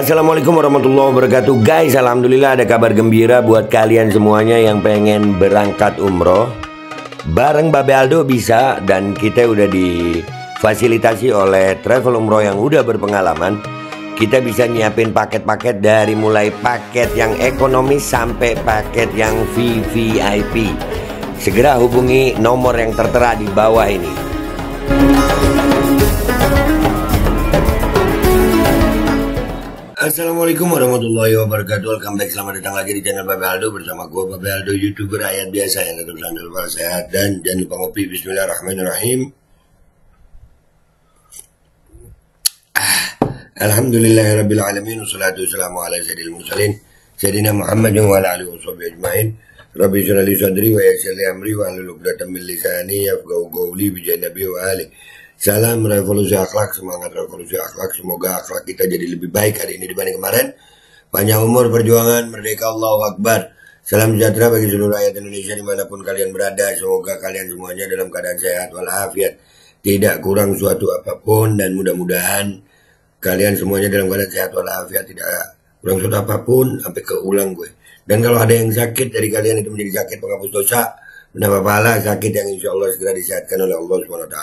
Assalamualaikum warahmatullahi wabarakatuh. Guys, alhamdulillah ada kabar gembira buat kalian semuanya yang pengen berangkat umroh. Bareng Babe Aldo bisa, dan kita udah difasilitasi oleh travel umroh yang udah berpengalaman. Kita bisa nyiapin paket-paket dari mulai paket yang ekonomis sampai paket yang VVIP. Segera hubungi nomor yang tertera di bawah ini. Assalamualaikum warahmatullahi wabarakatuh. Welcome back, selamat datang lagi di channel Babe Aldo bersama gue Babe Aldo, YouTuber rakyat biasa yang tetap sandal para sehat dan jangan lupa ngopi. Bismillahirrahmanirrahim. Alhamdulillahirabbil alamin, wassalatu wassalamu ala sayyidil mursalin sayyidina Muhammadin wa ala alihi washabihi ajmain. Rabbi shrah li sadri wa yassir li amri wa hlul 'uqdatam min lisani yafqahu qawli bi nabi wa ali. Salam revolusi akhlak, semangat revolusi akhlak. Semoga akhlak kita jadi lebih baik hari ini dibanding kemarin. Panjang umur, perjuangan, merdeka, Allahu Akbar. Salam sejahtera bagi seluruh rakyat Indonesia dimanapun kalian berada. Semoga kalian semuanya dalam keadaan sehat walafiat, tidak kurang suatu apapun, dan mudah-mudahan kalian semuanya dalam keadaan sehat walafiat, tidak kurang suatu apapun. Sampai keulang gue. Dan kalau ada yang sakit dari kalian itu menjadi sakit penghapus dosa, menambah pahala, sakit yang insya Allah segera disehatkan oleh Allah SWT.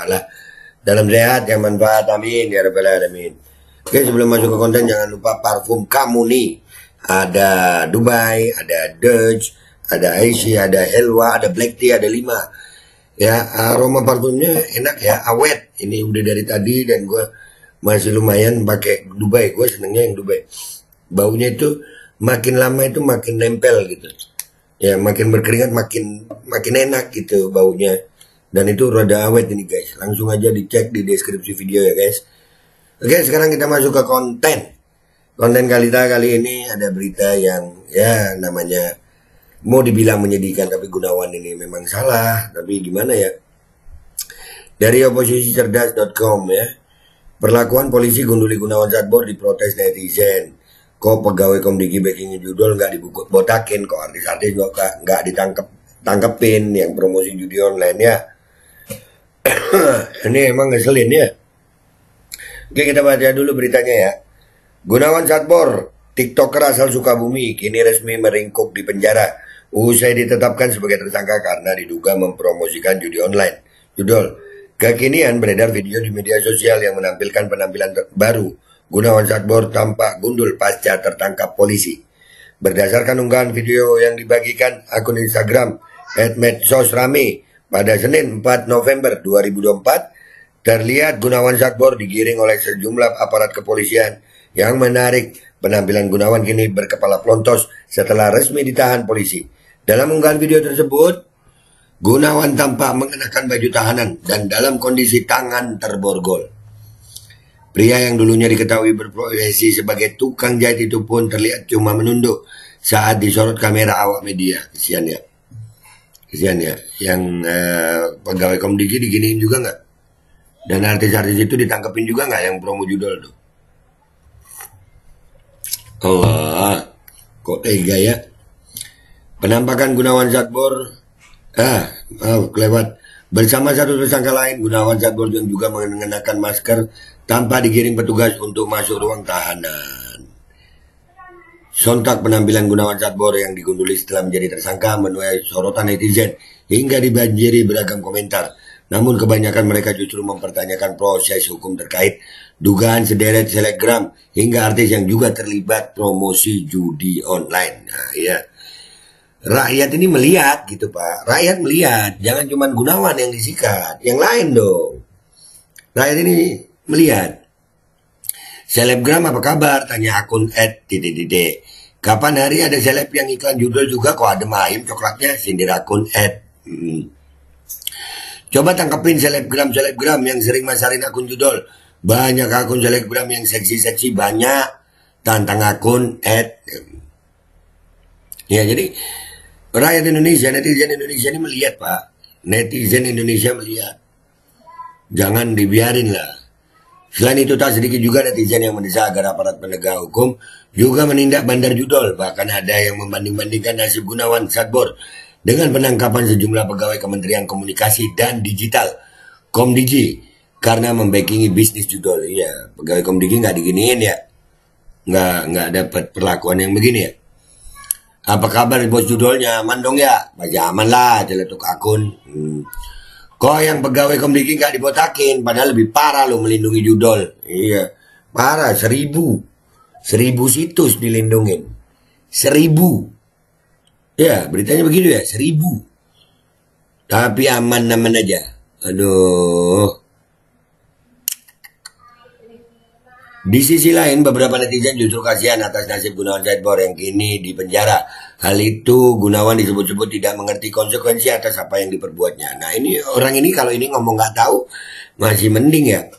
Dalam sehat yang manfaat, amin ya rabbal alamin. Oke, sebelum masuk ke konten jangan lupa parfum kamu nih. Ada Dubai, ada Dutch, ada Aishi, ada Elwa, ada Black Tea, ada 5. Ya, aroma parfumnya enak ya, awet. Ini udah dari tadi dan gue masih lumayan pakai Dubai. Gue senengnya yang Dubai. Baunya itu makin lama itu makin nempel gitu. Ya, makin berkeringat makin enak gitu baunya. Dan itu rada awet ini guys. Langsung aja dicek di deskripsi video ya guys. Oke, sekarang kita masuk ke konten. Konten kali ini ada berita yang ya namanya mau dibilang menyedihkan, tapi Gunawan ini memang salah. Tapi gimana ya? Dari oposisicerdas.com ya. Perlakuan polisi gunduli Gunawan Satbour diprotes netizen. Kok pegawai Komdigi backing judul nggak dibotakin, kok artis-artis nggak ditangkepin yang promosi judi online ya. Ini emang ngeselin ya. Oke, kita baca dulu beritanya ya. Gunawan Satbour, TikToker asal Sukabumi, kini resmi meringkuk di penjara usai ditetapkan sebagai tersangka karena diduga mempromosikan judi online. Judul, kekinian beredar video di media sosial yang menampilkan penampilan baru Gunawan Satbour tampak gundul pasca tertangkap polisi. Berdasarkan unggahan video yang dibagikan akun Instagram @medsosrame pada Senin 4 November 2024, terlihat Gunawan Satbour digiring oleh sejumlah aparat kepolisian yang menarik. Penampilan Gunawan kini berkepala pelontos setelah resmi ditahan polisi. Dalam unggahan video tersebut, Gunawan tampak mengenakan baju tahanan dan dalam kondisi tangan terborgol. Pria yang dulunya diketahui berprofesi sebagai tukang jahit itu pun terlihat cuma menunduk saat disorot kamera awak media. Kesian ya. Yang pegawai Komdigi diginiin juga nggak? Dan artis-artis itu ditangkepin juga nggak yang promo judul tuh? Allah, kok tega ya? Penampakan Gunawan Satbour, kelewat. Bersama satu tersangka lain, Gunawan Satbour yang juga mengenakan masker tanpa digiring petugas untuk masuk ruang tahanan. Sontak penampilan Gunawan Satbour yang digunduli setelah menjadi tersangka menuai sorotan netizen hingga dibanjiri beragam komentar. Namun kebanyakan mereka justru mempertanyakan proses hukum terkait dugaan sederet selebgram hingga artis yang juga terlibat promosi judi online. Nah ya, rakyat ini melihat gitu Pak. Rakyat melihat, jangan cuma Gunawan yang disikat, yang lain dong. Rakyat ini melihat. Selebgram apa kabar? Tanya akun @. Kapan hari ada seleb yang iklan judul juga kok adem ayem coklatnya? Sindir akun Coba tangkepin selebgram yang sering masarin akun judul. Banyak akun selebgram yang seksi-seksi banyak. Tantang akun Ya, jadi rakyat Indonesia, netizen Indonesia ini melihat Pak. Netizen Indonesia melihat. Jangan dibiarin lah. Selain itu tak sedikit juga netizen yang mendesak agar aparat penegak hukum juga menindak bandar judul. Bahkan ada yang membanding-bandingkan nasib Gunawan Satbour dengan penangkapan sejumlah pegawai Kementerian Komunikasi dan Digital Komdigi karena membackingi bisnis judul. Iya, pegawai Komdigi nggak diginiin ya. nggak dapat perlakuan yang begini ya. Apa kabar bos judulnya? Aman dong ya? Baca aman lah, celetuk akun. Kok yang pegawai Komdiki nggak dibotakin? Padahal lebih parah lo melindungi judul. Iya, parah. 1000 situs dilindungin. 1000. Ya, beritanya begitu ya, 1000. Tapi aman-aman aja. Aduh. Di sisi lain, beberapa netizen justru kasihan atas nasib Gunawan Saidbor yang kini di penjara. Hal itu Gunawan disebut-sebut tidak mengerti konsekuensi atas apa yang diperbuatnya. Nah ini orang ini kalau ini ngomong nggak tahu masih mending ya.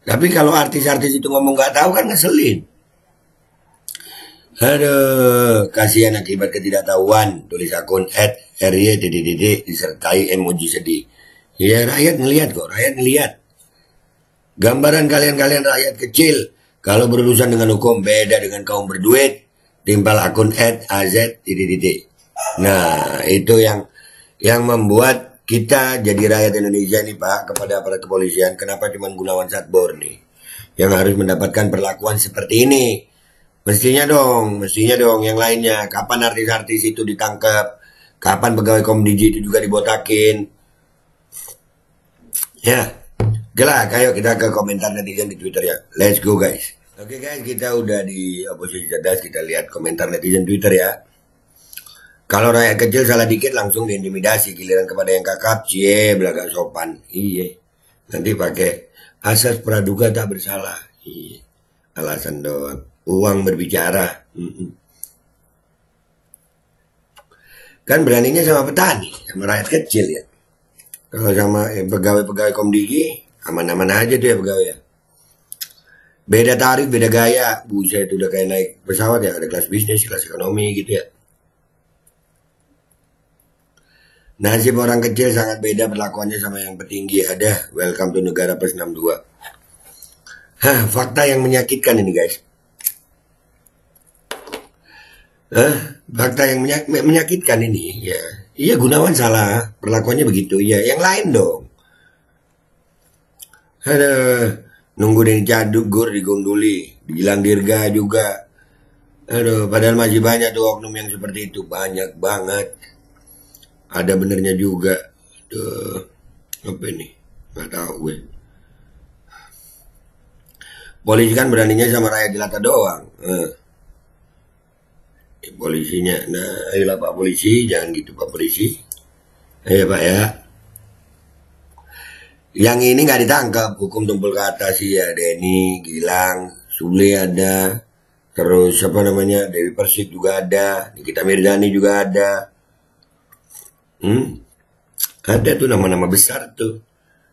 Tapi kalau artis-artis itu ngomong nggak tahu kan ngeselin. Aduh, kasihan akibat ketidaktahuan. Tulis akun @ry_, disertai emoji sedih. Ya rakyat ngelihat kok, rakyat ngelihat. Gambaran kalian-kalian rakyat kecil. Kalau berurusan dengan hukum beda dengan kaum berduit, timpal akun @az_. Nah, itu yang membuat kita jadi rakyat Indonesia nih Pak kepada aparat kepolisian. Kenapa cuma Gunawan Saidbor nih yang harus mendapatkan perlakuan seperti ini? Mestinya dong yang lainnya. Kapan artis-artis itu ditangkap? Kapan pegawai Komdigi itu juga dibotakin? Ya. Oke, ayo kita ke komentar netizen di Twitter ya. Let's go guys. Oke guys, kita udah di oposisi cerdas, kita lihat komentar netizen Twitter ya. Kalau rakyat kecil salah dikit langsung diintimidasi, giliran kepada yang kakap, cie, belagak sopan. Iya. Nanti pakai asas praduga tak bersalah. Iya. Alasan doang. Uang berbicara. Kan beraninya sama petani, sama rakyat kecil ya. Kalau sama pegawai-pegawai Komdigi, aman-aman aja tuh ya pegawai ya. Beda tarif, beda gaya. Buset itu udah kayak naik pesawat ya. Ada kelas bisnis, kelas ekonomi gitu ya. Nasib orang kecil sangat beda perlakuannya sama yang petinggi. Ada welcome to negara plus 62. Hah, fakta yang menyakitkan ini guys. Fakta yang menyakitkan ini ya. Iya Gunawan salah, perlakuannya begitu. Ya, yang lain dong. Ada nunggu dari cadugur digunduli, digilang dirga juga. Aduh, padahal masih banyak tuh oknum yang seperti itu, banyak banget. Ada benernya juga. Tuh, apa ini? Nggak tahu gue. Polisi kan beraninya sama rakyat jelata doang. Polisinya, nah ayolah Pak Polisi, jangan gitu Pak Polisi. Ayo Pak ya. Yang ini nggak ditangkap, hukum tumpul ke atas sih ya. Denny, Gilang, Sule ada, terus apa namanya Dewi Persik juga ada, Nikita Mirzani juga ada. Ada tuh nama-nama besar tuh,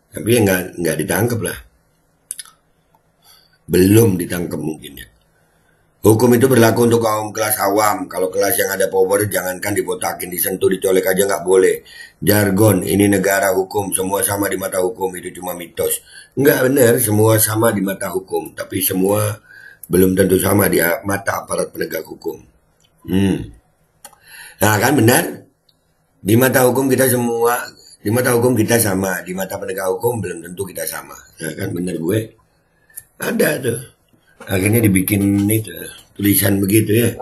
tapi ya nggak ditangkap lah. Belum ditangkap mungkin ya. Hukum itu berlaku untuk kaum kelas awam. Kalau kelas yang ada power jangankan dibotakin, disentuh, dicolek aja nggak boleh. Jargon, ini negara hukum, semua sama di mata hukum, itu cuma mitos. Nggak benar, semua sama di mata hukum. Tapi semua belum tentu sama di mata aparat penegak hukum. Nah kan benar, di mata hukum kita semua, di mata hukum kita sama, di mata penegak hukum belum tentu kita sama. Nah kan benar gue. Ada tuh. Akhirnya dibikin itu tulisan begitu ya.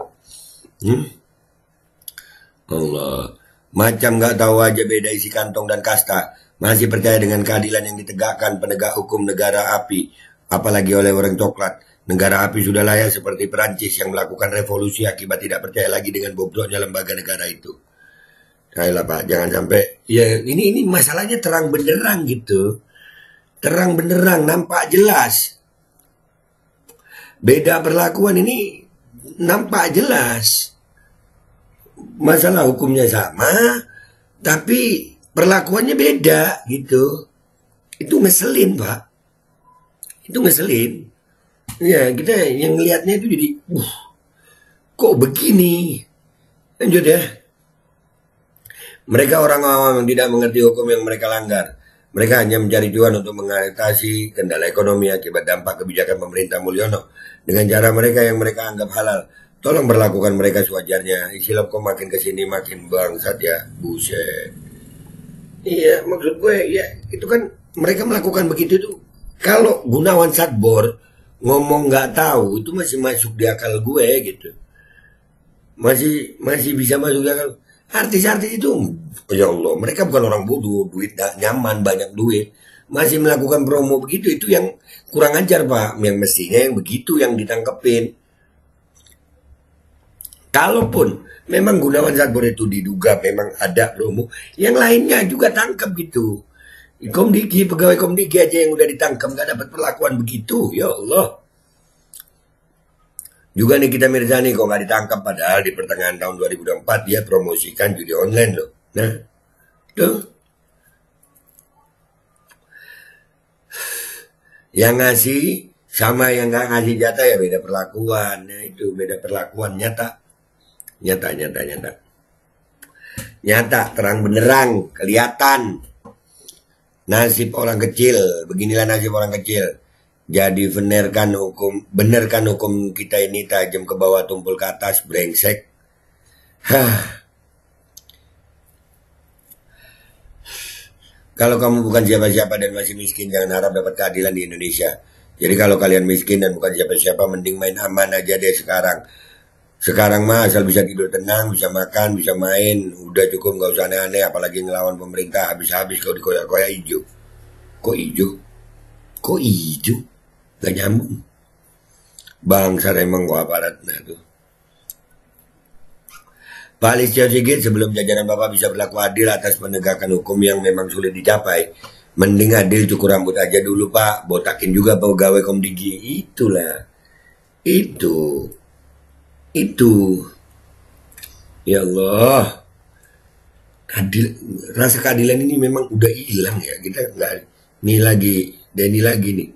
Allah, macam nggak tahu aja beda isi kantong dan kasta. Masih percaya dengan keadilan yang ditegakkan penegak hukum negara api, apalagi oleh orang coklat. Negara api sudah layak seperti Perancis yang melakukan revolusi akibat tidak percaya lagi dengan bobroknya lembaga negara itu. Ayolah Pak, jangan sampai. Ya ini masalahnya terang benderang gitu, terang benderang, nampak jelas. Beda perlakuan ini nampak jelas. Masalah hukumnya sama, tapi perlakuannya beda gitu. Itu ngeselin Pak. Itu ngeselin. Ya kita yang ngelihatnya itu jadi, kok begini? Lanjut ya. Mereka orang awam yang tidak mengerti hukum yang mereka langgar. Mereka hanya mencari cuan untuk mengatasi kendala ekonomi akibat dampak kebijakan pemerintah Mulyono dengan cara mereka yang mereka anggap halal. Tolong berlakukan mereka sewajarnya. Istilah kok makin kesini makin bangsat ya, buset. Iya, maksud gue ya itu kan mereka melakukan begitu tuh. Kalau Gunawan Saidbor ngomong nggak tahu itu masih masuk di akal gue gitu. Masih bisa masuk di akal. Artis-artis itu, ya Allah, mereka bukan orang bodoh, duit nyaman, banyak duit, masih melakukan promo begitu, itu yang kurang ajar Pak. Yang mestinya yang begitu yang ditangkepin. Kalaupun memang Gunawan Sastro itu diduga memang ada promo, yang lainnya juga tangkap gitu. Komdiki, pegawai Komdiki aja yang udah ditangkap nggak dapat perlakuan begitu, ya Allah. Juga Nikita Mirzani kok nggak ditangkap, padahal di pertengahan tahun 2024 dia promosikan judi online loh. Nah, tuh. Yang ngasih sama yang nggak ngasih jatah ya beda perlakuan. Nah itu beda perlakuan nyata. Nyata, terang benderang, kelihatan. Nasib orang kecil, beginilah nasib orang kecil. Jadi benarkan hukum kita ini tajam ke bawah tumpul ke atas, brengsek. Kalau kamu bukan siapa-siapa dan masih miskin, jangan harap dapat keadilan di Indonesia. Jadi kalau kalian miskin dan bukan siapa-siapa, mending main aman aja deh sekarang. Sekarang mah asal bisa tidur tenang, bisa makan, bisa main, udah cukup, nggak usah aneh-aneh, apalagi ngelawan pemerintah, habis-habis kau dikoyak-koyak hijau. Kok hijau? Kok hijau? Gak nyambung. Bangsa emang kok aparatnya tuh. Pak Listio Sigit, sebelum jajaran Bapak bisa berlaku adil atas penegakan hukum yang memang sulit dicapai, mending adil cukur rambut aja dulu Pak, botakin juga pegawai Komdigi. Itulah. Itu. Ya Allah. Rasa keadilan ini memang udah hilang ya. Kita nggak, ini lagi nih.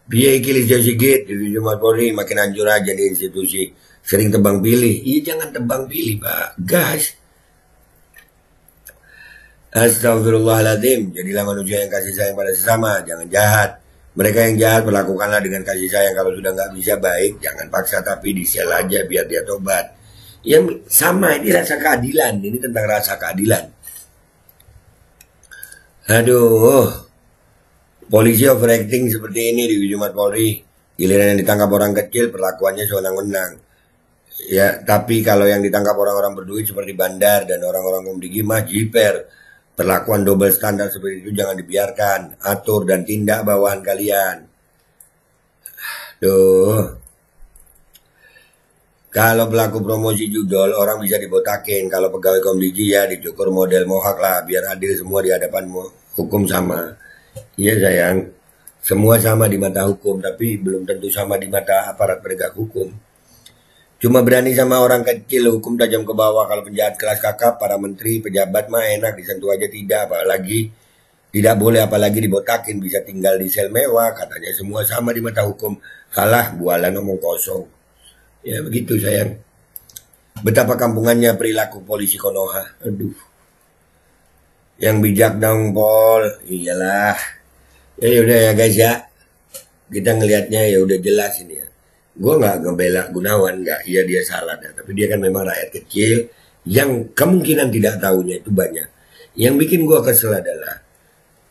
Biaya Listio Sigit, Divisi Humas Polri makin hancur aja di institusi. Sering tebang pilih. Iya jangan tebang pilih Pak. Gas. Astagfirullahaladzim. Jadilah manusia yang kasih sayang pada sesama. Jangan jahat. Mereka yang jahat perlakukanlah dengan kasih sayang. Kalau sudah nggak bisa baik, jangan paksa tapi di-sel aja biar dia tobat. Yang sama ini rasa keadilan. Ini tentang rasa keadilan. Aduh. Polisi overacting seperti ini di Humas Polri. Giliran yang ditangkap orang kecil perlakuannya sewenang-wenang. Ya, tapi kalau yang ditangkap orang-orang berduit seperti Bandar dan orang-orang Komdigi mah jiper. Perlakuan double standar seperti itu jangan dibiarkan. Atur dan tindak bawahan kalian. Duh. Kalau pelaku promosi judol orang bisa dibotakin. Kalau pegawai Komdigi ya dicukur model mohak lah. Biar adil semua di hadapan hukum sama. Iya sayang. Semua sama di mata hukum. Tapi belum tentu sama di mata aparat penegak hukum. Cuma berani sama orang kecil, hukum tajam ke bawah. Kalau penjahat kelas kakap, para menteri, pejabat mah enak, disentuh aja tidak. Apalagi tidak boleh, apalagi dibotakin, bisa tinggal di sel mewah. Katanya semua sama di mata hukum. Halah, bualan omong kosong. Ya begitu sayang. Betapa kampungannya perilaku polisi Konoha. Aduh. Yang bijak dong Pol. Iyalah. Ya udah ya guys ya. Kita ngelihatnya ya udah jelas ini ya. Gue nggak ngebela Gunawan, nggak, iya dia salah, tapi dia kan memang rakyat kecil yang kemungkinan tidak tahunya itu banyak. Yang bikin gue kesel adalah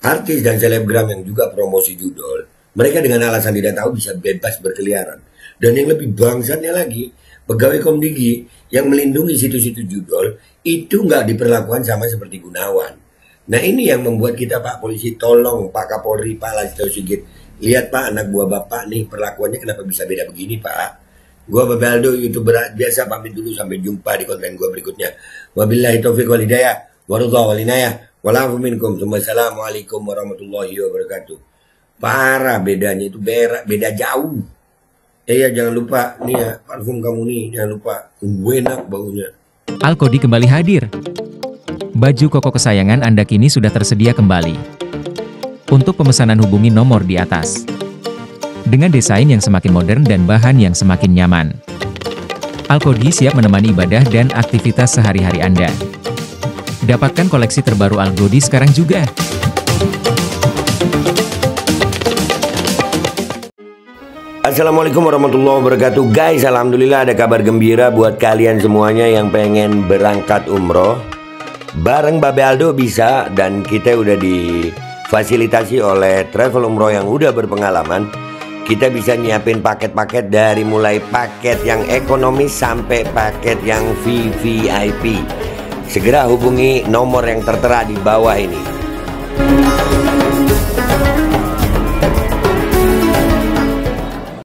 artis dan selebgram yang juga promosi judol, mereka dengan alasan tidak tahu bisa bebas berkeliaran. Dan yang lebih bangsatnya lagi, pegawai Komdigi yang melindungi situs-situs judol itu nggak diperlakukan sama seperti Gunawan. Nah ini yang membuat kita Pak Polisi tolong Pak Kapolri, Pak Listio Sigit. Lihat Pak, anak buah Bapak nih perlakuannya kenapa bisa beda begini Pak. Gua Babe Aldo, YouTuber biasa, pamit dulu, sampai jumpa di konten gua berikutnya. Wabillahi taufiq wal hidayah, warahmatullahi wal inayah, walafu minkum. Wassalamualaikum warahmatullahi wabarakatuh. Parah bedanya itu, beda jauh. Ya jangan lupa nih ya, parfum kamu nih, jangan lupa, enak baunya. Alkodi kembali hadir. Baju koko kesayangan Anda kini sudah tersedia kembali. Untuk pemesanan hubungi nomor di atas. Dengan desain yang semakin modern dan bahan yang semakin nyaman. Alkodi siap menemani ibadah dan aktivitas sehari-hari Anda. Dapatkan koleksi terbaru Alkodi sekarang juga. Assalamualaikum warahmatullahi wabarakatuh. Guys, alhamdulillah ada kabar gembira buat kalian semuanya yang pengen berangkat umroh. Bareng Babe Aldo bisa, dan kita udah difasilitasi oleh travel umroh yang udah berpengalaman. kita bisa nyiapin paket-paket dari mulai paket yang ekonomis sampai paket yang VVIP. Segera hubungi nomor yang tertera di bawah ini.